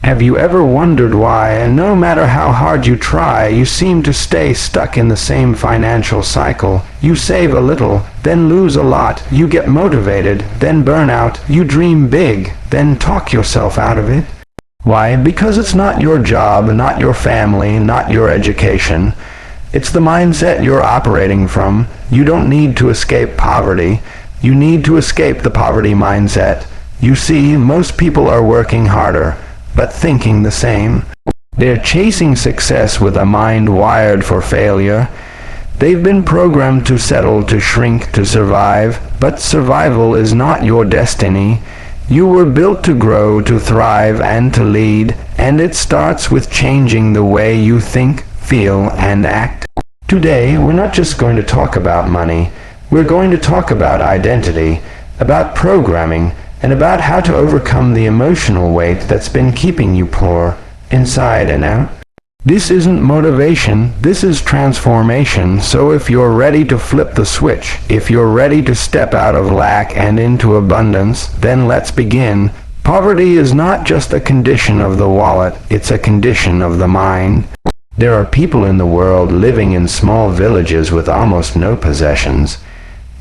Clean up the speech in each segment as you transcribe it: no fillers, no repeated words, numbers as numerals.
Have you ever wondered why, no matter how hard you try, you seem to stay stuck in the same financial cycle? You save a little, then lose a lot. You get motivated, then burn out. You dream big, then talk yourself out of it. Why? Because it's not your job, not your family, not your education. It's the mindset you're operating from. You don't need to escape poverty. You need to escape the poverty mindset. You see, most people are working harder, but thinking the same. They're chasing success with a mind wired for failure. They've been programmed to settle, to shrink, to survive, but survival is not your destiny. You were built to grow, to thrive, and to lead, and it starts with changing the way you think, feel, and act. Today, we're not just going to talk about money. We're going to talk about identity, about programming, and about how to overcome the emotional weight that's been keeping you poor, inside and out. This isn't motivation, this is transformation. So if you're ready to flip the switch, if you're ready to step out of lack and into abundance, then let's begin. Poverty is not just a condition of the wallet, it's a condition of the mind. There are people in the world living in small villages with almost no possessions.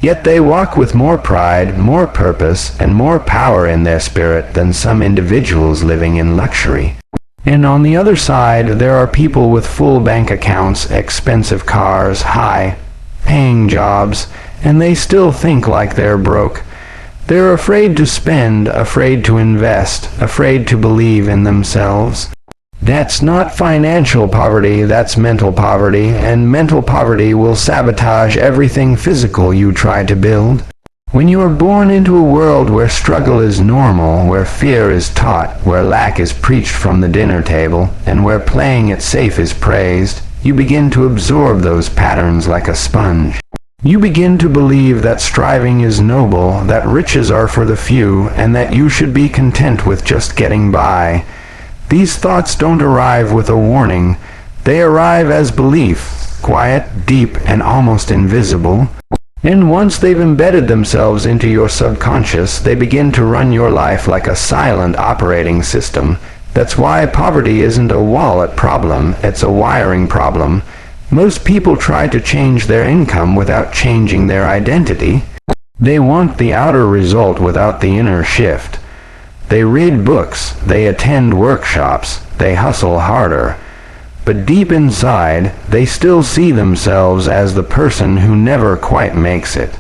Yet they walk with more pride, more purpose, and more power in their spirit than some individuals living in luxury. And on the other side, there are people with full bank accounts, expensive cars, high-paying jobs, and they still think like they're broke. They're afraid to spend, afraid to invest, afraid to believe in themselves. That's not financial poverty, that's mental poverty, and mental poverty will sabotage everything physical you try to build. When you are born into a world where struggle is normal, where fear is taught, where lack is preached from the dinner table, and where playing it safe is praised, you begin to absorb those patterns like a sponge. You begin to believe that striving is noble, that riches are for the few, and that you should be content with just getting by. These thoughts don't arrive with a warning. They arrive as belief, quiet, deep, and almost invisible. And once they've embedded themselves into your subconscious, they begin to run your life like a silent operating system. That's why poverty isn't a wallet problem, it's a wiring problem. Most people try to change their income without changing their identity. They want the outer result without the inner shift. They read books, they attend workshops, they hustle harder. But deep inside, they still see themselves as the person who never quite makes it.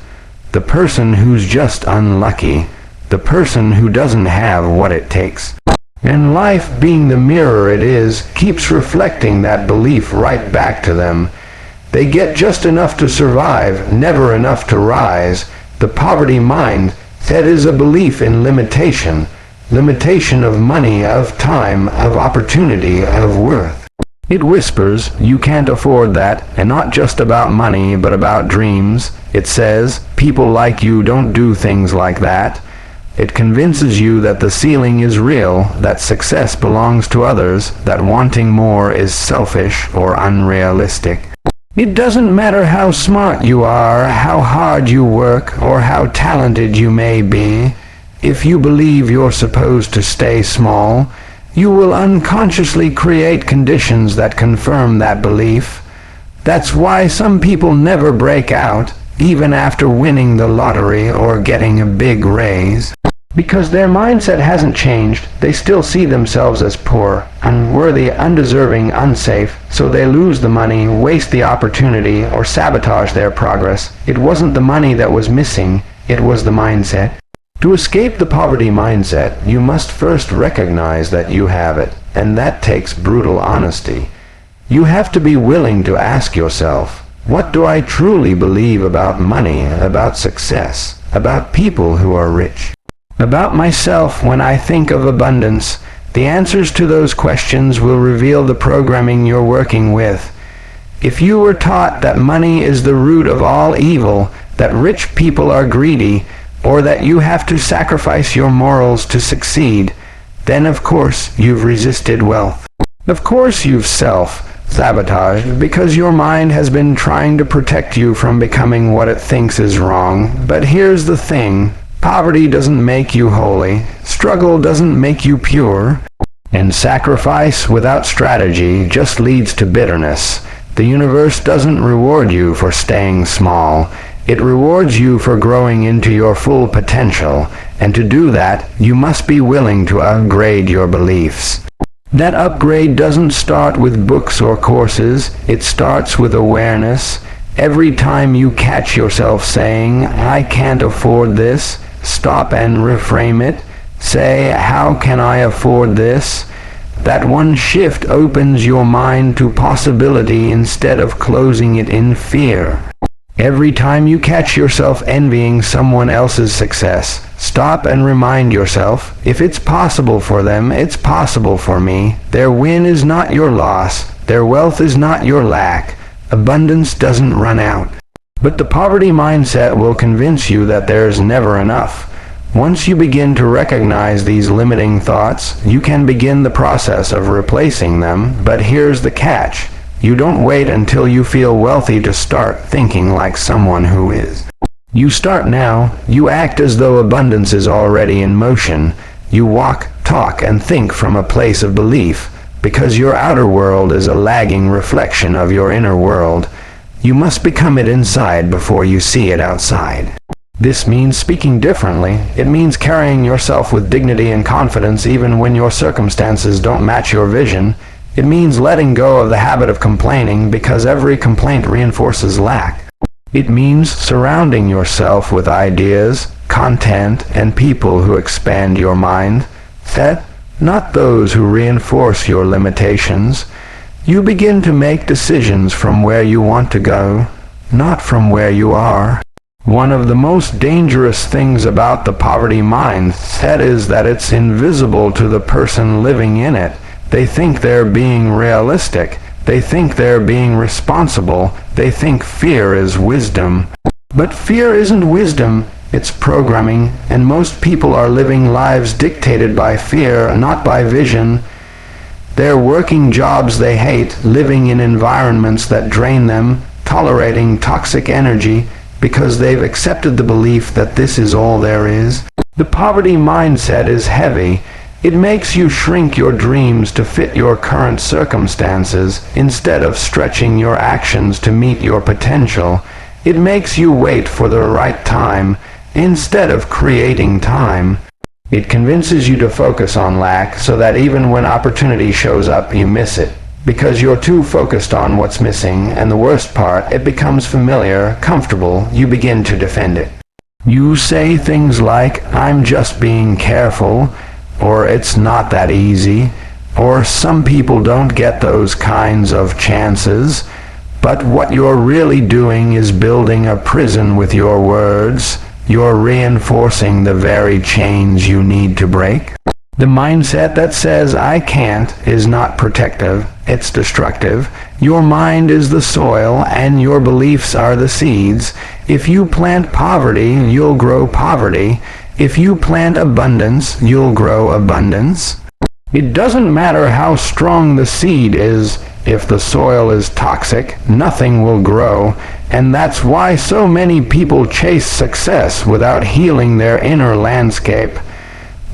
The person who's just unlucky. The person who doesn't have what it takes. And life, being the mirror it is, keeps reflecting that belief right back to them. They get just enough to survive, never enough to rise. The poverty mind, that is a belief in limitation. Limitation of money, of time, of opportunity, of worth. It whispers, you can't afford that, and not just about money, but about dreams. It says, people like you don't do things like that. It convinces you that the ceiling is real, that success belongs to others, that wanting more is selfish or unrealistic. It doesn't matter how smart you are, how hard you work, or how talented you may be. If you believe you're supposed to stay small, you will unconsciously create conditions that confirm that belief. That's why some people never break out, even after winning the lottery or getting a big raise. Because their mindset hasn't changed, they still see themselves as poor, unworthy, undeserving, unsafe, so they lose the money, waste the opportunity, or sabotage their progress. It wasn't the money that was missing, it was the mindset. To escape the poverty mindset, you must first recognize that you have it, and that takes brutal honesty. You have to be willing to ask yourself, what do I truly believe about money, about success, about people who are rich? About myself when I think of abundance? The answers to those questions will reveal the programming you're working with. If you were taught that money is the root of all evil, that rich people are greedy, or that you have to sacrifice your morals to succeed, then of course you've resisted wealth. Of course you've self-sabotaged because your mind has been trying to protect you from becoming what it thinks is wrong. But here's the thing, poverty doesn't make you holy, struggle doesn't make you pure. And sacrifice without strategy just leads to bitterness. The universe doesn't reward you for staying small. It rewards you for growing into your full potential, and to do that, you must be willing to upgrade your beliefs. That upgrade doesn't start with books or courses, it starts with awareness. Every time you catch yourself saying, "I can't afford this," stop and reframe it. Say, "How can I afford this?" That one shift opens your mind to possibility instead of closing it in fear. Every time you catch yourself envying someone else's success, stop and remind yourself, if it's possible for them, it's possible for me. Their win is not your loss. Their wealth is not your lack. Abundance doesn't run out. But the poverty mindset will convince you that there's never enough. Once you begin to recognize these limiting thoughts, you can begin the process of replacing them, but here's the catch. You don't wait until you feel wealthy to start thinking like someone who is. You start now. You act as though abundance is already in motion. You walk, talk, and think from a place of belief, because your outer world is a lagging reflection of your inner world. You must become it inside before you see it outside. This means speaking differently. It means carrying yourself with dignity and confidence even when your circumstances don't match your vision. It means letting go of the habit of complaining, because every complaint reinforces lack. It means surrounding yourself with ideas, content, and people who expand your mind. Not those who reinforce your limitations. You begin to make decisions from where you want to go, not from where you are. One of the most dangerous things about the poverty mindset is that it's invisible to the person living in it. They think they're being realistic. They think they're being responsible. They think fear is wisdom. But fear isn't wisdom, it's programming, and most people are living lives dictated by fear, not by vision. They're working jobs they hate, living in environments that drain them, tolerating toxic energy, because they've accepted the belief that this is all there is. The poverty mindset is heavy. It makes you shrink your dreams to fit your current circumstances instead of stretching your actions to meet your potential. It makes you wait for the right time instead of creating time. It convinces you to focus on lack so that even when opportunity shows up, you miss it. Because you're too focused on what's missing, and the worst part, it becomes familiar, comfortable, you begin to defend it. You say things like, "I'm just being careful," or "it's not that easy," or "some people don't get those kinds of chances." But what you're really doing is building a prison with your words. You're reinforcing the very chains you need to break. The mindset that says "I can't" is not protective, it's destructive. Your mind is the soil, and your beliefs are the seeds. If you plant poverty, you'll grow poverty. If you plant abundance, you'll grow abundance. It doesn't matter how strong the seed is. If the soil is toxic, nothing will grow. And that's why so many people chase success without healing their inner landscape.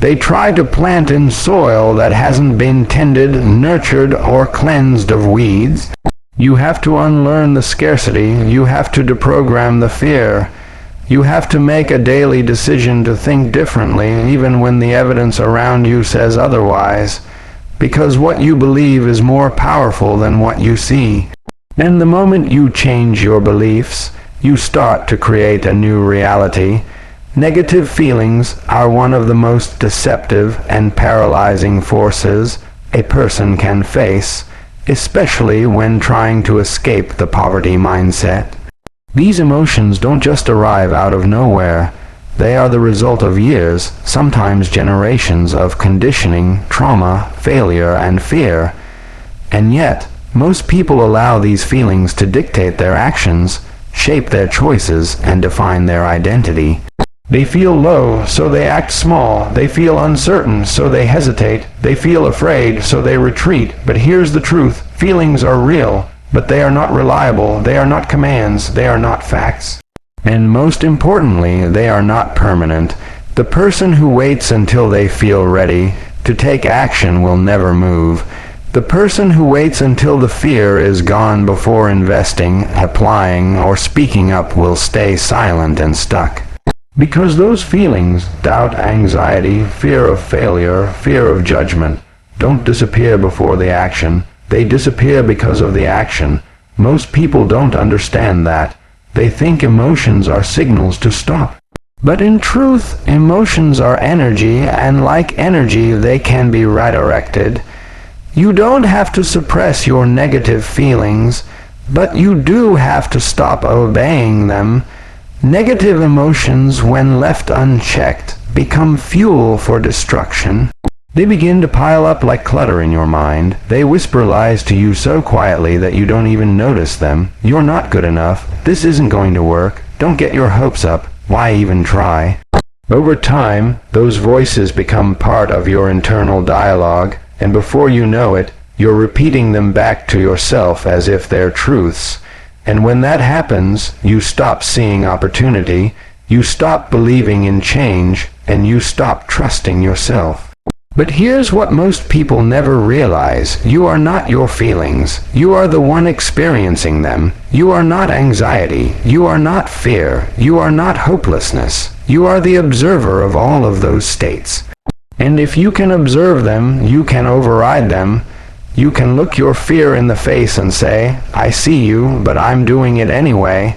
They try to plant in soil that hasn't been tended, nurtured, or cleansed of weeds. You have to unlearn the scarcity. You have to deprogram the fear. You have to make a daily decision to think differently, even when the evidence around you says otherwise. Because what you believe is more powerful than what you see. And the moment you change your beliefs, you start to create a new reality. Negative feelings are one of the most deceptive and paralyzing forces a person can face, especially when trying to escape the poverty mindset. These emotions don't just arrive out of nowhere. They are the result of years, sometimes generations, of conditioning, trauma, failure, and fear. And yet, most people allow these feelings to dictate their actions, shape their choices, and define their identity. They feel low, so they act small. They feel uncertain, so they hesitate. They feel afraid, so they retreat. But here's the truth. Feelings are real, but they are not reliable. They are not commands. They are not facts. And most importantly, they are not permanent. The person who waits until they feel ready to take action will never move. The person who waits until the fear is gone before investing, applying, or speaking up will stay silent and stuck. Because those feelings, doubt, anxiety, fear of failure, fear of judgment, don't disappear before the action. They disappear because of the action. Most people don't understand that. They think emotions are signals to stop. But in truth, emotions are energy, and like energy, they can be redirected. You don't have to suppress your negative feelings, but you do have to stop obeying them. Negative emotions, when left unchecked, become fuel for destruction. They begin to pile up like clutter in your mind. They whisper lies to you so quietly that you don't even notice them. You're not good enough. This isn't going to work. Don't get your hopes up. Why even try? Over time, those voices become part of your internal dialogue, and before you know it, you're repeating them back to yourself as if they're truths. And when that happens, you stop seeing opportunity, you stop believing in change, and you stop trusting yourself. But here's what most people never realize. You are not your feelings. You are the one experiencing them. You are not anxiety. You are not fear. You are not hopelessness. You are the observer of all of those states. And if you can observe them, you can override them. You can look your fear in the face and say, I see you, but I'm doing it anyway.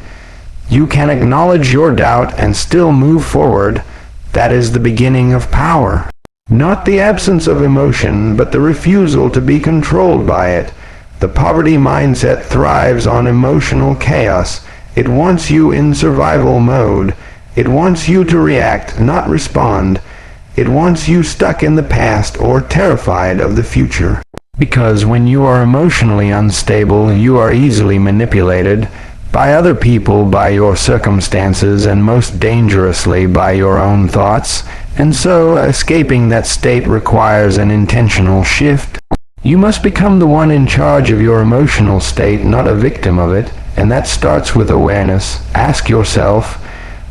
You can acknowledge your doubt and still move forward. That is the beginning of power. Not the absence of emotion, but the refusal to be controlled by it. The poverty mindset thrives on emotional chaos. It wants you in survival mode. It wants you to react, not respond. It wants you stuck in the past or terrified of the future. Because when you are emotionally unstable, you are easily manipulated by other people, by your circumstances, and most dangerously by your own thoughts. And so, escaping that state requires an intentional shift. You must become the one in charge of your emotional state, not a victim of it, and that starts with awareness. Ask yourself,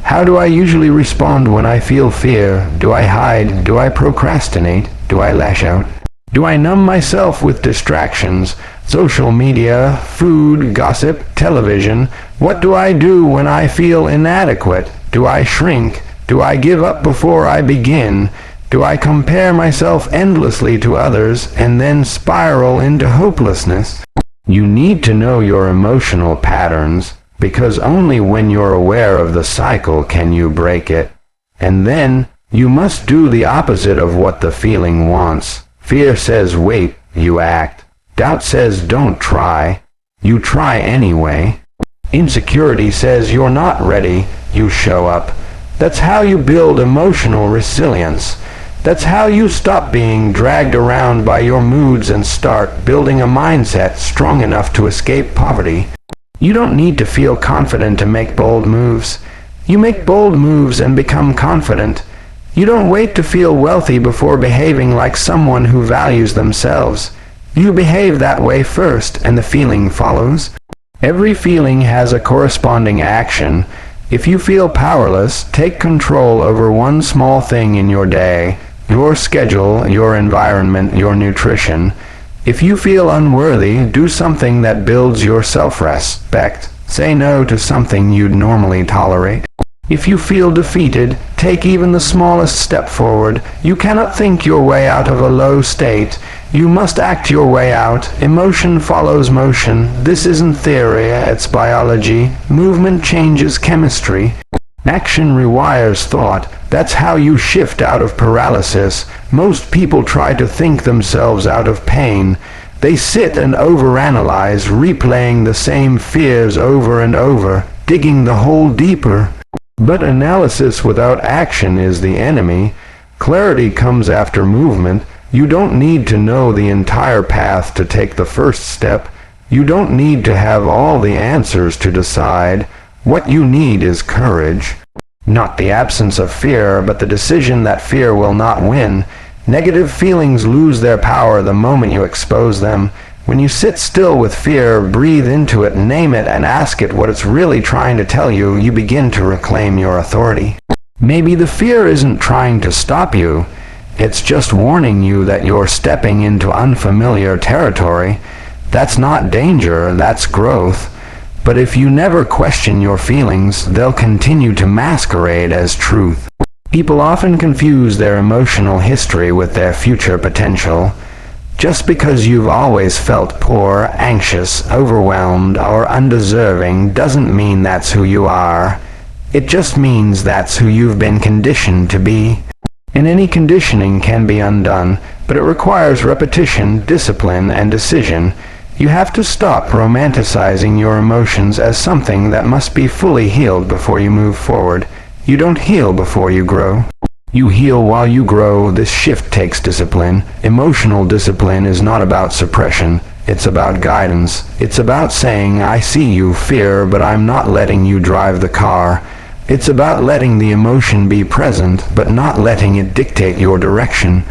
how do I usually respond when I feel fear? Do I hide? Do I procrastinate? Do I lash out? Do I numb myself with distractions? Social media, food, gossip, television? What do I do when I feel inadequate? Do I shrink? Do I give up before I begin? Do I compare myself endlessly to others and then spiral into hopelessness? You need to know your emotional patterns, because only when you're aware of the cycle can you break it. And then, you must do the opposite of what the feeling wants. Fear says wait, you act. Doubt says don't try. You try anyway. Insecurity says you're not ready. You show up. That's how you build emotional resilience. That's how you stop being dragged around by your moods and start building a mindset strong enough to escape poverty. You don't need to feel confident to make bold moves. You make bold moves and become confident. You don't wait to feel wealthy before behaving like someone who values themselves. You behave that way first, and the feeling follows. Every feeling has a corresponding action. If you feel powerless, take control over one small thing in your day, your schedule, your environment, your nutrition. If you feel unworthy, do something that builds your self-respect. Say no to something you'd normally tolerate. If you feel defeated, take even the smallest step forward. You cannot think your way out of a low state. You must act your way out. Emotion follows motion. This isn't theory, it's biology. Movement changes chemistry. Action rewires thought. That's how you shift out of paralysis. Most people try to think themselves out of pain. They sit and overanalyze, replaying the same fears over and over, digging the hole deeper. But analysis without action is the enemy. Clarity comes after movement. You don't need to know the entire path to take the first step. You don't need to have all the answers to decide. What you need is courage. Not the absence of fear, but the decision that fear will not win. Negative feelings lose their power the moment you expose them. When you sit still with fear, breathe into it, name it, and ask it what it's really trying to tell you, you begin to reclaim your authority. Maybe the fear isn't trying to stop you. It's just warning you that you're stepping into unfamiliar territory. That's not danger, that's growth. But if you never question your feelings, they'll continue to masquerade as truth. People often confuse their emotional history with their future potential. Just because you've always felt poor, anxious, overwhelmed, or undeserving doesn't mean that's who you are. It just means that's who you've been conditioned to be. And any conditioning can be undone, but it requires repetition, discipline, and decision. You have to stop romanticizing your emotions as something that must be fully healed before you move forward. You don't heal before you grow. You heal while you grow. This shift takes discipline. Emotional discipline is not about suppression. It's about guidance. It's about saying, I see you, fear, but I'm not letting you drive the car. It's about letting the emotion be present, but not letting it dictate your direction.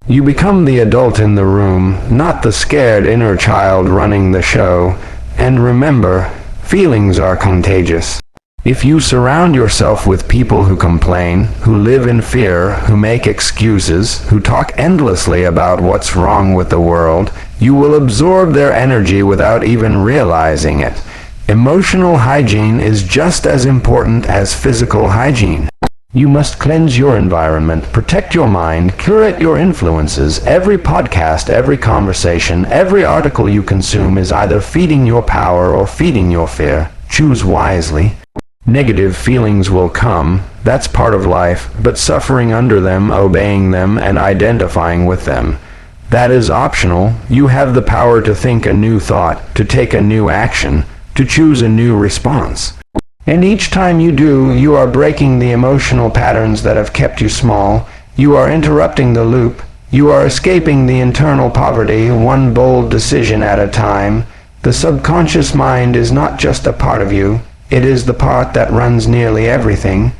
You become the adult in the room, not the scared inner child running the show. And remember, feelings are contagious. If you surround yourself with people who complain, who live in fear, who make excuses, who talk endlessly about what's wrong with the world, you will absorb their energy without even realizing it. Emotional hygiene is just as important as physical hygiene. You must cleanse your environment, protect your mind, curate your influences. Every podcast, every conversation, every article you consume is either feeding your power or feeding your fear. Choose wisely. Negative feelings will come, that's part of life, but suffering under them, obeying them, and identifying with them, that is optional. You have the power to think a new thought, to take a new action, to choose a new response. And each time you do, you are breaking the emotional patterns that have kept you small. You are interrupting the loop. You are escaping the internal poverty, one bold decision at a time. The subconscious mind is not just a part of you. It is the part that runs nearly everything.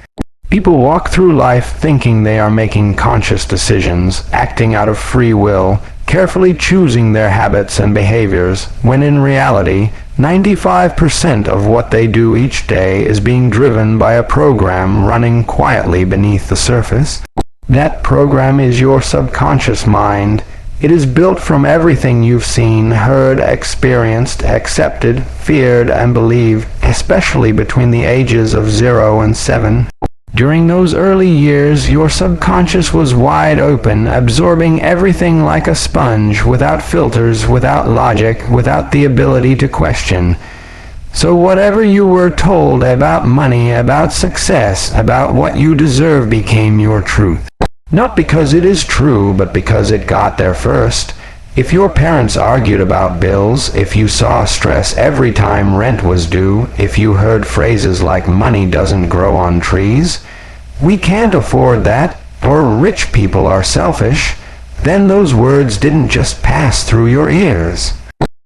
People walk through life thinking they are making conscious decisions, acting out of free will, carefully choosing their habits and behaviors, when in reality, 95% of what they do each day is being driven by a program running quietly beneath the surface. That program is your subconscious mind. It is built from everything you've seen, heard, experienced, accepted, feared, and believed, especially between the ages of 0 and 7. During those early years, your subconscious was wide open, absorbing everything like a sponge, without filters, without logic, without the ability to question. So whatever you were told about money, about success, about what you deserve became your truth. Not because it is true, but because it got there first. If your parents argued about bills, if you saw stress every time rent was due, if you heard phrases like money doesn't grow on trees, we can't afford that, or rich people are selfish, then those words didn't just pass through your ears.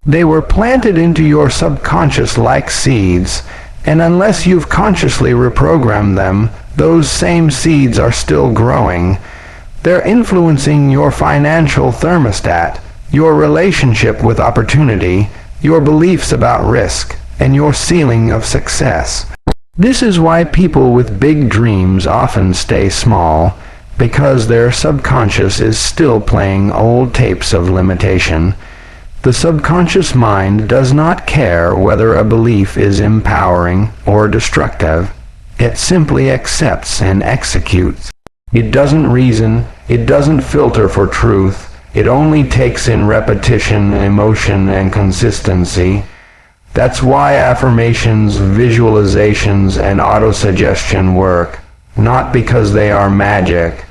They were planted into your subconscious like seeds, and unless you've consciously reprogrammed them, those same seeds are still growing. They're influencing your financial thermostat, your relationship with opportunity, your beliefs about risk, and your ceiling of success. This is why people with big dreams often stay small, because their subconscious is still playing old tapes of limitation. The subconscious mind does not care whether a belief is empowering or destructive. It simply accepts and executes. It doesn't reason, it doesn't filter for truth, it only takes in repetition, emotion, and consistency. That's why affirmations, visualizations, and autosuggestion work, not because they are magic,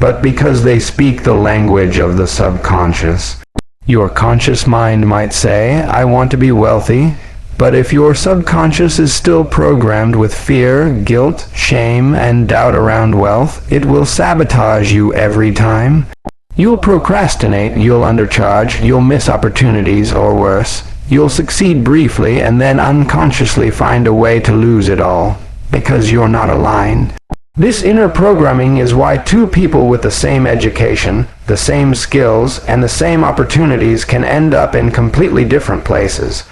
but because they speak the language of the subconscious. Your conscious mind might say, I want to be wealthy, but if your subconscious is still programmed with fear, guilt, shame, and doubt around wealth, it will sabotage you every time. You'll procrastinate, you'll undercharge, you'll miss opportunities, or worse, you'll succeed briefly and then unconsciously find a way to lose it all, because you're not aligned. This inner programming is why two people with the same education, the same skills, and the same opportunities can end up in completely different places.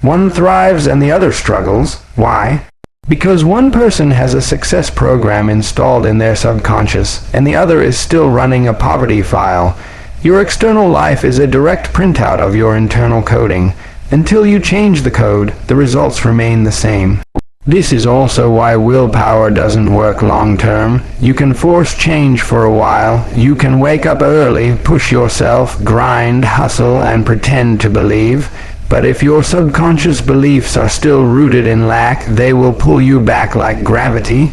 One thrives and the other struggles. Why? Because one person has a success program installed in their subconscious, and the other is still running a poverty file, your external life is a direct printout of your internal coding. Until you change the code, the results remain the same. This is also why willpower doesn't work long term. You can force change for a while. You can wake up early, push yourself, grind, hustle, and pretend to believe. But if your subconscious beliefs are still rooted in lack, they will pull you back like gravity.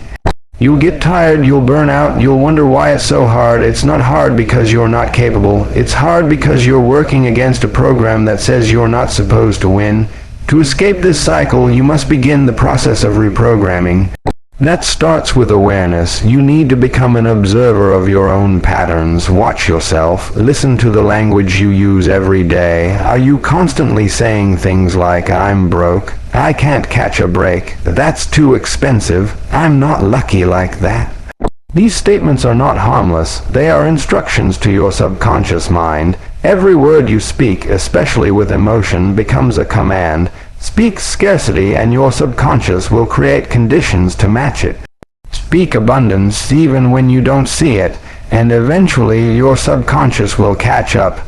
You'll get tired, you'll burn out, you'll wonder why it's so hard. It's not hard because you're not capable. It's hard because you're working against a program that says you're not supposed to win. To escape this cycle, you must begin the process of reprogramming. That starts with awareness. You need to become an observer of your own patterns. Watch yourself. Listen to the language you use every day. Are you constantly saying things like, "I'm broke," "I can't catch a break," "That's too expensive," "I'm not lucky like that"? These statements are not harmless. They are instructions to your subconscious mind. Every word you speak, especially with emotion, becomes a command. Speak scarcity and your subconscious will create conditions to match it. Speak abundance even when you don't see it, and eventually your subconscious will catch up.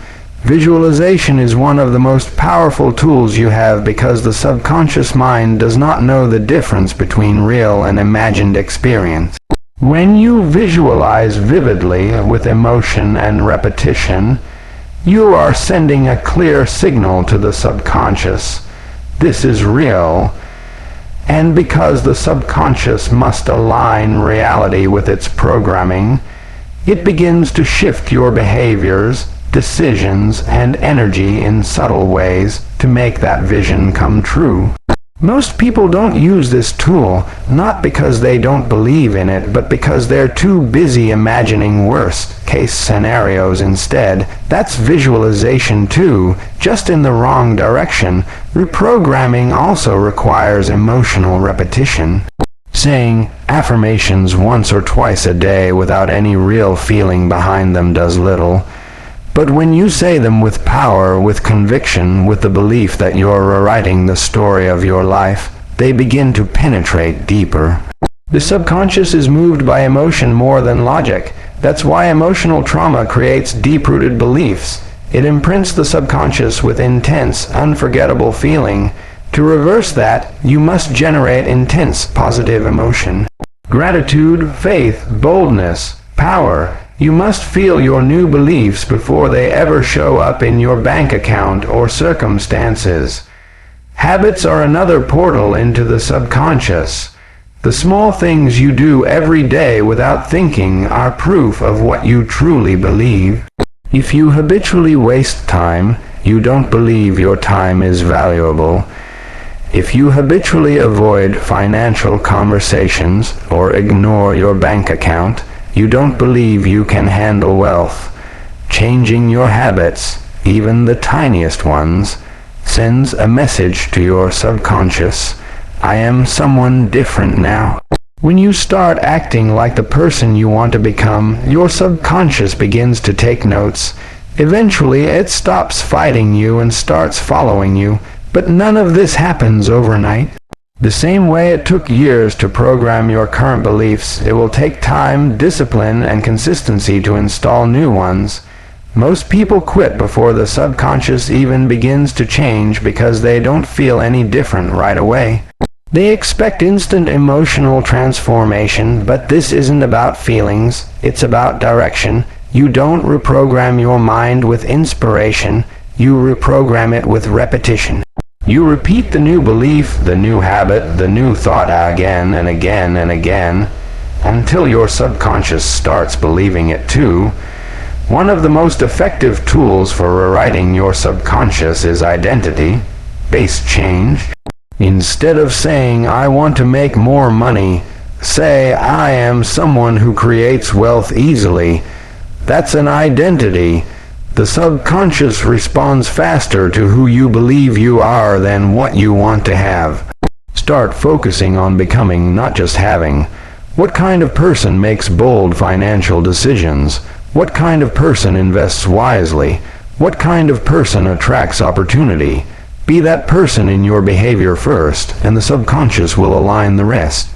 Visualization is one of the most powerful tools you have because the subconscious mind does not know the difference between real and imagined experience. When you visualize vividly with emotion and repetition, you are sending a clear signal to the subconscious. This is real. And because the subconscious must align reality with its programming, it begins to shift your behaviors, decisions, and energy in subtle ways to make that vision come true. Most people don't use this tool, not because they don't believe in it, but because they're too busy imagining worst-case scenarios instead. That's visualization too, just in the wrong direction. Reprogramming also requires emotional repetition. Saying affirmations once or twice a day without any real feeling behind them does little. But when you say them with power, with conviction, with the belief that you're rewriting the story of your life, they begin to penetrate deeper. The subconscious is moved by emotion more than logic. That's why emotional trauma creates deep-rooted beliefs. It imprints the subconscious with intense, unforgettable feeling. To reverse that, you must generate intense, positive emotion. Gratitude, faith, boldness, power. You must feel your new beliefs before they ever show up in your bank account or circumstances. Habits are another portal into the subconscious. The small things you do every day without thinking are proof of what you truly believe. If you habitually waste time, you don't believe your time is valuable. If you habitually avoid financial conversations or ignore your bank account, you don't believe you can handle wealth. Changing your habits, even the tiniest ones, sends a message to your subconscious. I am someone different now. When you start acting like the person you want to become, your subconscious begins to take notes. Eventually, it stops fighting you and starts following you. But none of this happens overnight. The same way it took years to program your current beliefs, it will take time, discipline, and consistency to install new ones. Most people quit before the subconscious even begins to change because they don't feel any different right away. They expect instant emotional transformation, but this isn't about feelings, it's about direction. You don't reprogram your mind with inspiration, you reprogram it with repetition. You repeat the new belief, the new habit, the new thought again and again and again, until your subconscious starts believing it too. One of the most effective tools for rewriting your subconscious is identity-based change. Instead of saying, "I want to make more money," say, "I am someone who creates wealth easily." That's an identity. The subconscious responds faster to who you believe you are than what you want to have. Start focusing on becoming, not just having. What kind of person makes bold financial decisions? What kind of person invests wisely? What kind of person attracts opportunity? Be that person in your behavior first, and the subconscious will align the rest.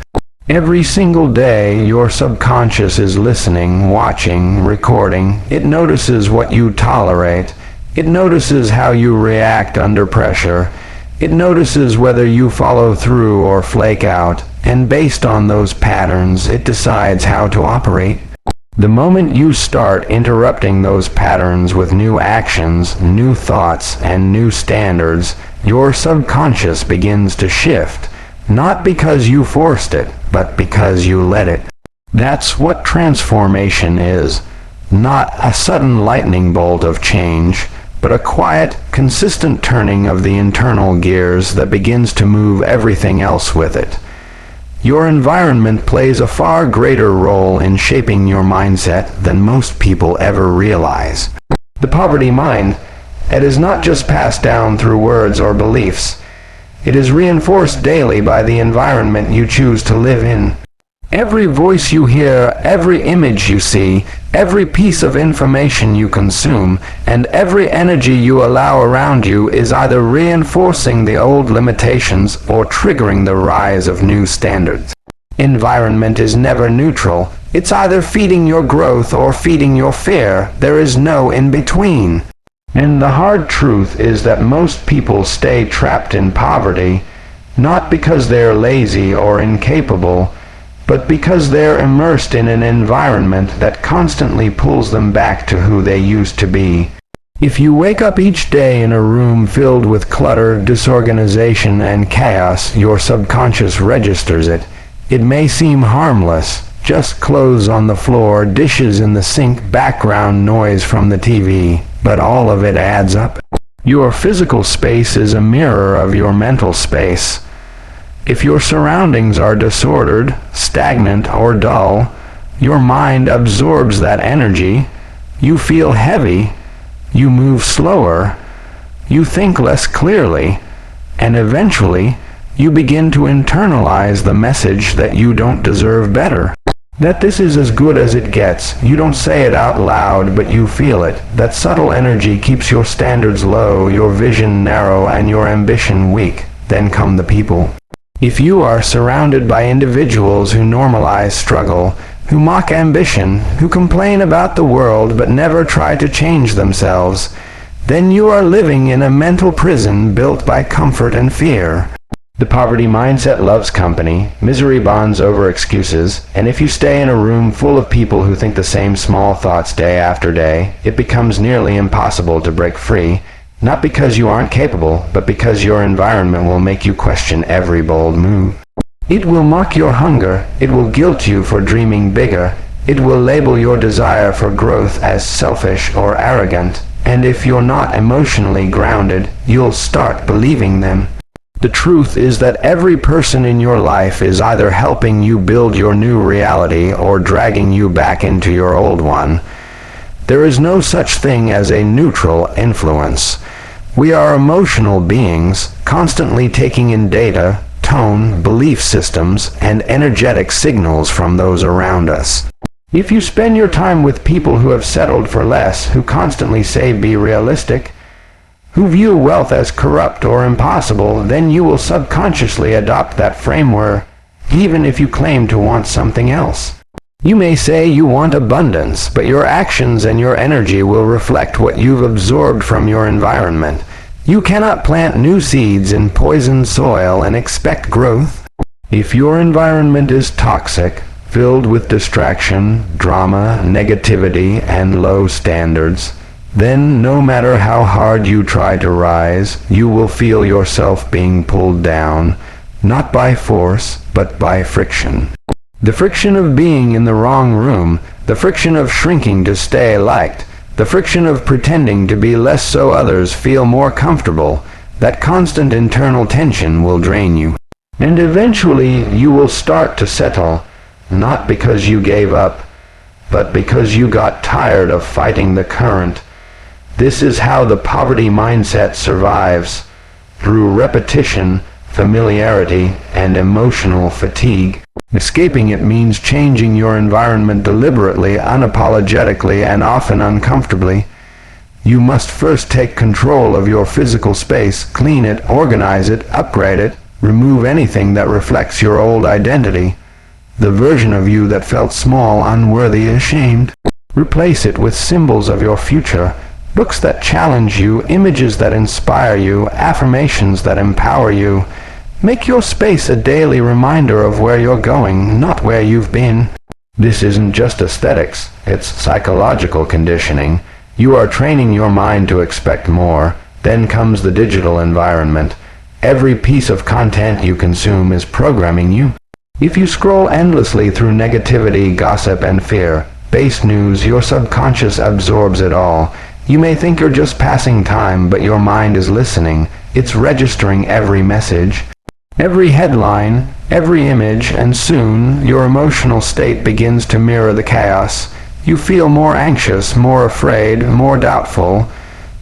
Every single day, your subconscious is listening, watching, recording. It notices what you tolerate. It notices how you react under pressure. It notices whether you follow through or flake out, and based on those patterns, it decides how to operate. The moment you start interrupting those patterns with new actions, new thoughts, and new standards, your subconscious begins to shift. Not because you forced it, but because you let it. That's what transformation is. Not a sudden lightning bolt of change, but a quiet, consistent turning of the internal gears that begins to move everything else with it. Your environment plays a far greater role in shaping your mindset than most people ever realize. The poverty mind, it is not just passed down through words or beliefs. It is reinforced daily by the environment you choose to live in. Every voice you hear, every image you see, every piece of information you consume, and every energy you allow around you is either reinforcing the old limitations or triggering the rise of new standards. Environment is never neutral. It's either feeding your growth or feeding your fear. There is no in-between. And the hard truth is that most people stay trapped in poverty, not because they're lazy or incapable, but because they're immersed in an environment that constantly pulls them back to who they used to be. If you wake up each day in a room filled with clutter, disorganization, and chaos, your subconscious registers it. It may seem harmless, just clothes on the floor, dishes in the sink, background noise from the TV, but all of it adds up. Your physical space is a mirror of your mental space. If your surroundings are disordered, stagnant, or dull, your mind absorbs that energy. You feel heavy, you move slower, you think less clearly, and eventually you begin to internalize the message that you don't deserve better. That this is as good as it gets. You don't say it out loud, but you feel it. That subtle energy keeps your standards low, your vision narrow, and your ambition weak. Then come the people. If you are surrounded by individuals who normalize struggle, who mock ambition, who complain about the world but never try to change themselves, then you are living in a mental prison built by comfort and fear. The poverty mindset loves company, misery bonds over excuses, and if you stay in a room full of people who think the same small thoughts day after day, it becomes nearly impossible to break free, not because you aren't capable, but because your environment will make you question every bold move. It will mock your hunger, it will guilt you for dreaming bigger, it will label your desire for growth as selfish or arrogant, and if you're not emotionally grounded, you'll start believing them. The truth is that every person in your life is either helping you build your new reality or dragging you back into your old one. There is no such thing as a neutral influence. We are emotional beings, constantly taking in data, tone, belief systems, and energetic signals from those around us. If you spend your time with people who have settled for less, who constantly say be realistic, who view wealth as corrupt or impossible, then you will subconsciously adopt that framework, even if you claim to want something else. You may say you want abundance, but your actions and your energy will reflect what you've absorbed from your environment. You cannot plant new seeds in poisoned soil and expect growth. If your environment is toxic, filled with distraction, drama, negativity, and low standards, then no matter how hard you try to rise, you will feel yourself being pulled down, not by force, but by friction. The friction of being in the wrong room, the friction of shrinking to stay liked, the friction of pretending to be less so others feel more comfortable, that constant internal tension will drain you. And eventually you will start to settle, not because you gave up, but because you got tired of fighting the current. This is how the poverty mindset survives, through repetition, familiarity, and emotional fatigue. Escaping it means changing your environment deliberately, unapologetically, and often uncomfortably. You must first take control of your physical space, clean it, organize it, upgrade it, remove anything that reflects your old identity, the version of you that felt small, unworthy, ashamed. Replace it with symbols of your future, books that challenge you, images that inspire you, affirmations that empower you. Make your space a daily reminder of where you're going, not where you've been. This isn't just aesthetics, it's psychological conditioning. You are training your mind to expect more. Then comes the digital environment. Every piece of content you consume is programming you. If you scroll endlessly through negativity, gossip, and fear-based news, your subconscious absorbs it all. You may think you're just passing time, but your mind is listening. It's registering every message, every headline, every image, and soon your emotional state begins to mirror the chaos. You feel more anxious, more afraid, more doubtful.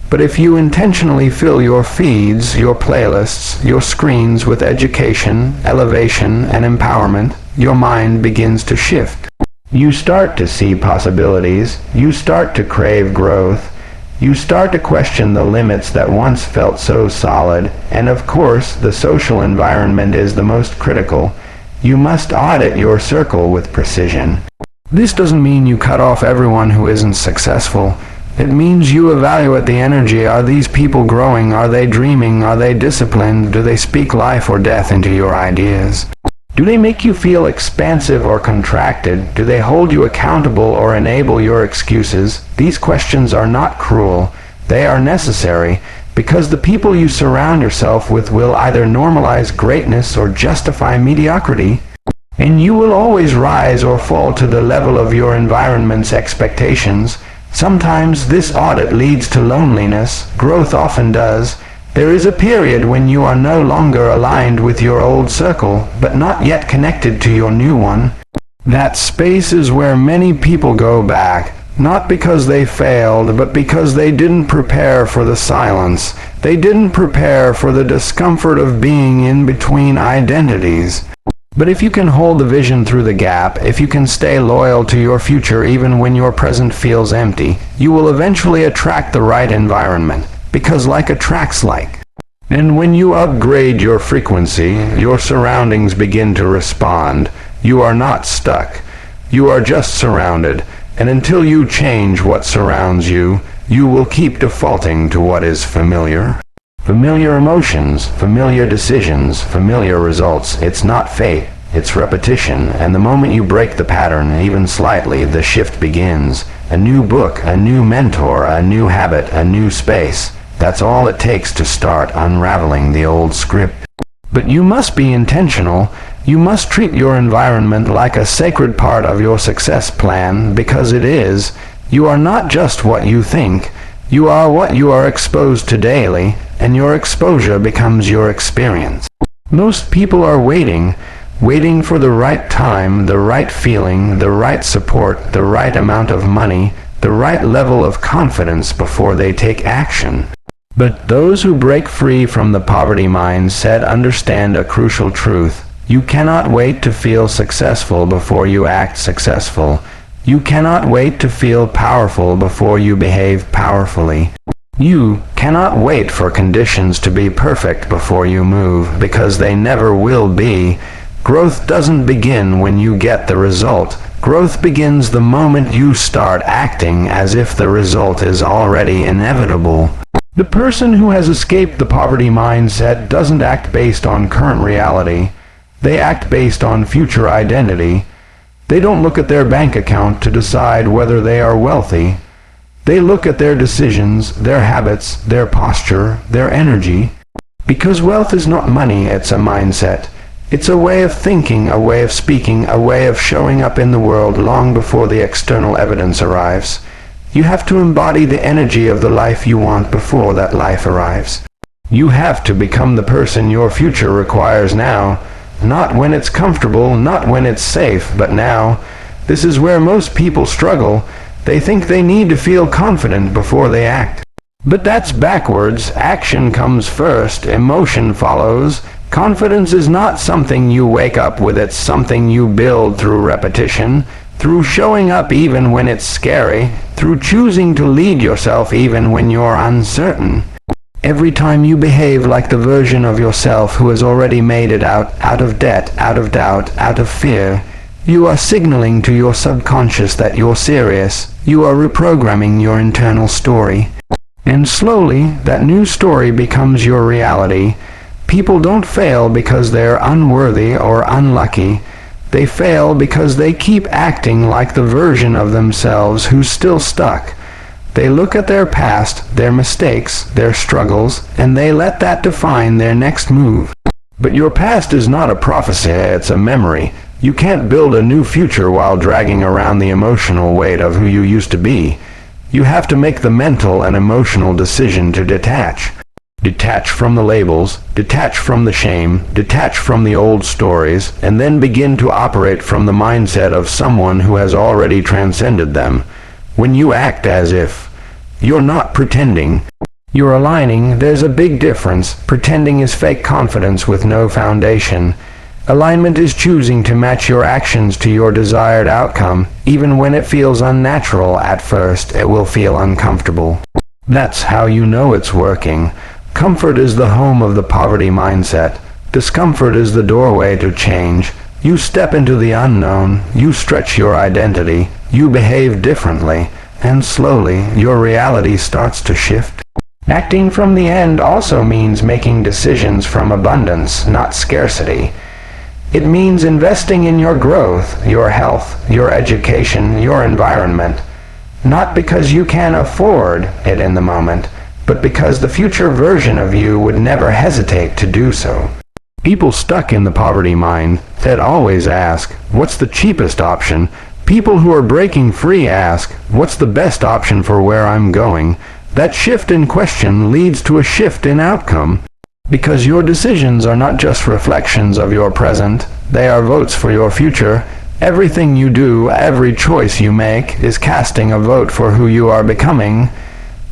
But if you intentionally fill your feeds, your playlists, your screens with education, elevation, and empowerment, your mind begins to shift. You start to see possibilities. You start to crave growth. You start to question the limits that once felt so solid. And of course, the social environment is the most critical. You must audit your circle with precision. This doesn't mean you cut off everyone who isn't successful. It means you evaluate the energy. Are these people growing? Are they dreaming? Are they disciplined? Do they speak life or death into your ideas? Do they make you feel expansive or contracted? Do they hold you accountable or enable your excuses? These questions are not cruel. They are necessary, because the people you surround yourself with will either normalize greatness or justify mediocrity. And you will always rise or fall to the level of your environment's expectations. Sometimes this audit leads to loneliness. Growth often does. There is a period when you are no longer aligned with your old circle, but not yet connected to your new one. That space is where many people go back, not because they failed, but because they didn't prepare for the silence. They didn't prepare for the discomfort of being in between identities. But if you can hold the vision through the gap, if you can stay loyal to your future even when your present feels empty, you will eventually attract the right environment, because like attracts like. And when you upgrade your frequency, your surroundings begin to respond. You are not stuck. You are just surrounded. And until you change what surrounds you, you will keep defaulting to what is familiar. Familiar emotions, familiar decisions, familiar results. It's not fate, it's repetition. And the moment you break the pattern, even slightly, the shift begins. A new book, a new mentor, a new habit, a new space. That's all it takes to start unraveling the old script. But you must be intentional. You must treat your environment like a sacred part of your success plan, because it is. You are not just what you think. You are what you are exposed to daily, and your exposure becomes your experience. Most people are waiting for the right time, the right feeling, the right support, the right amount of money, the right level of confidence before they take action. But those who break free from the poverty mindset understand a crucial truth. You cannot wait to feel successful before you act successful. You cannot wait to feel powerful before you behave powerfully. You cannot wait for conditions to be perfect before you move, because they never will be. Growth doesn't begin when you get the result. Growth begins the moment you start acting as if the result is already inevitable. The person who has escaped the poverty mindset doesn't act based on current reality. They act based on future identity. They don't look at their bank account to decide whether they are wealthy. They look at their decisions, their habits, their posture, their energy. Because wealth is not money, it's a mindset. It's a way of thinking, a way of speaking, a way of showing up in the world long before the external evidence arrives. You have to embody the energy of the life you want before that life arrives. You have to become the person your future requires now. Not when it's comfortable, not when it's safe, but now. This is where most people struggle. They think they need to feel confident before they act. But that's backwards. Action comes first, emotion follows. Confidence is not something you wake up with, it's something you build through repetition, through showing up even when it's scary, through choosing to lead yourself even when you're uncertain. Every time you behave like the version of yourself who has already made it out of debt, out of doubt, out of fear, you are signaling to your subconscious that you're serious. You are reprogramming your internal story. And slowly, that new story becomes your reality. People don't fail because they're unworthy or unlucky. They fail because they keep acting like the version of themselves who's still stuck. They look at their past, their mistakes, their struggles, and they let that define their next move. But your past is not a prophecy, it's a memory. You can't build a new future while dragging around the emotional weight of who you used to be. You have to make the mental and emotional decision to detach. Detach from the labels, detach from the shame, detach from the old stories, and then begin to operate from the mindset of someone who has already transcended them. When you act as if, you're not pretending. You're aligning. There's a big difference. Pretending is fake confidence with no foundation. Alignment is choosing to match your actions to your desired outcome. Even when it feels unnatural at first, it will feel uncomfortable. That's how you know it's working. Comfort is the home of the poverty mindset. Discomfort is the doorway to change. You step into the unknown, you stretch your identity, you behave differently, and slowly your reality starts to shift. Acting from the end also means making decisions from abundance, not scarcity. It means investing in your growth, your health, your education, your environment, not because you can afford it in the moment, but because the future version of you would never hesitate to do so. People stuck in the poverty mind that always ask, what's the cheapest option? People who are breaking free ask, what's the best option for where I'm going? That shift in question leads to a shift in outcome. Because your decisions are not just reflections of your present, they are votes for your future. Everything you do, every choice you make, is casting a vote for who you are becoming.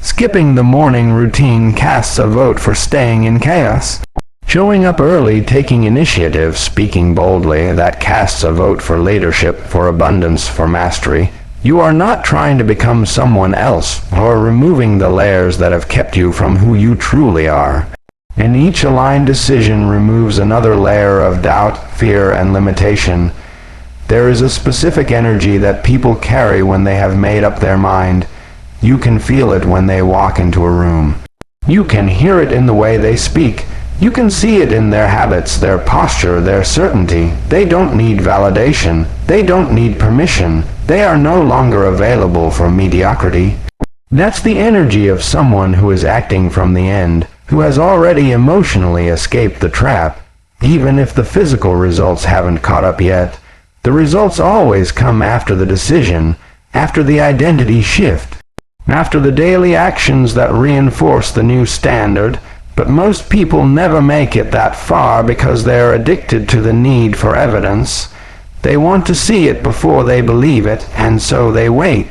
Skipping the morning routine casts a vote for staying in chaos. Showing up early, taking initiative, speaking boldly, that casts a vote for leadership, for abundance, for mastery. You are not trying to become someone else, or removing the layers that have kept you from who you truly are. And each aligned decision removes another layer of doubt, fear, and limitation. There is a specific energy that people carry when they have made up their mind. You can feel it when they walk into a room. You can hear it in the way they speak. You can see it in their habits, their posture, their certainty. They don't need validation. They don't need permission. They are no longer available for mediocrity. That's the energy of someone who is acting from the end, who has already emotionally escaped the trap. Even if the physical results haven't caught up yet, the results always come after the decision, after the identity shift, after the daily actions that reinforce the new standard. But most people never make it that far because they're addicted to the need for evidence. They want to see it before they believe it, and so they wait.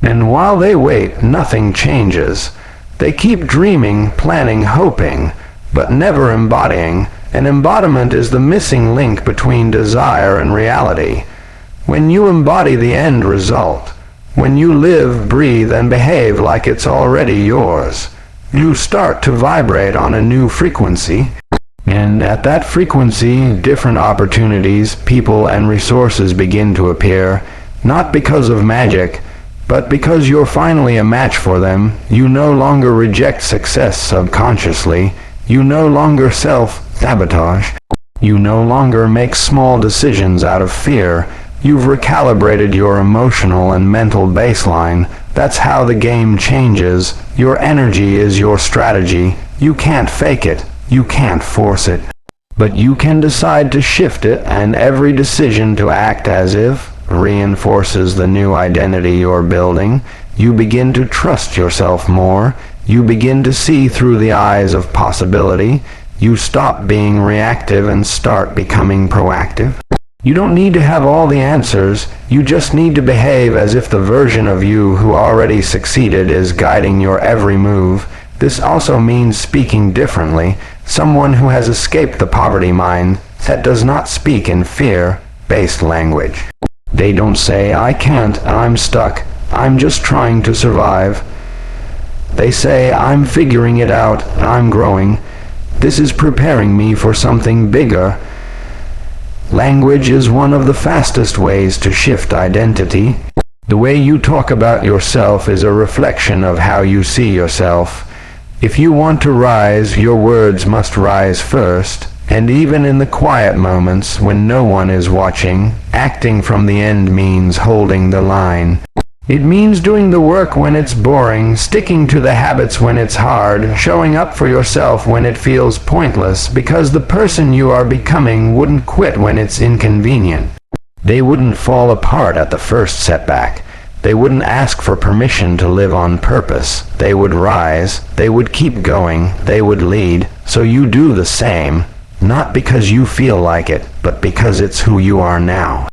And while they wait, nothing changes. They keep dreaming, planning, hoping, but never embodying. And embodiment is the missing link between desire and reality. When you embody the end result, when you live, breathe, and behave like it's already yours, you start to vibrate on a new frequency. And at that frequency, different opportunities, people, and resources begin to appear, not because of magic, but because you're finally a match for them. You no longer reject success subconsciously. You no longer self-sabotage. You no longer make small decisions out of fear. You've recalibrated your emotional and mental baseline. That's how the game changes. Your energy is your strategy. You can't fake it. You can't force it. But you can decide to shift it, and every decision to act as if reinforces the new identity you're building. You begin to trust yourself more. You begin to see through the eyes of possibility. You stop being reactive and start becoming proactive. You don't need to have all the answers. You just need to behave as if the version of you who already succeeded is guiding your every move. This also means speaking differently. Someone who has escaped the poverty mind that does not speak in fear-based language. They don't say, I can't, I'm stuck, I'm just trying to survive. They say, I'm figuring it out, I'm growing. This is preparing me for something bigger. Language is one of the fastest ways to shift identity. The way you talk about yourself is a reflection of how you see yourself. If you want to rise, your words must rise first. And even in the quiet moments when no one is watching, acting from the end means holding the line. It means doing the work when it's boring, sticking to the habits when it's hard, showing up for yourself when it feels pointless, because the person you are becoming wouldn't quit when it's inconvenient. They wouldn't fall apart at the first setback. They wouldn't ask for permission to live on purpose. They would rise, they would keep going, they would lead, so you do the same. Not because you feel like it, but because it's who you are now.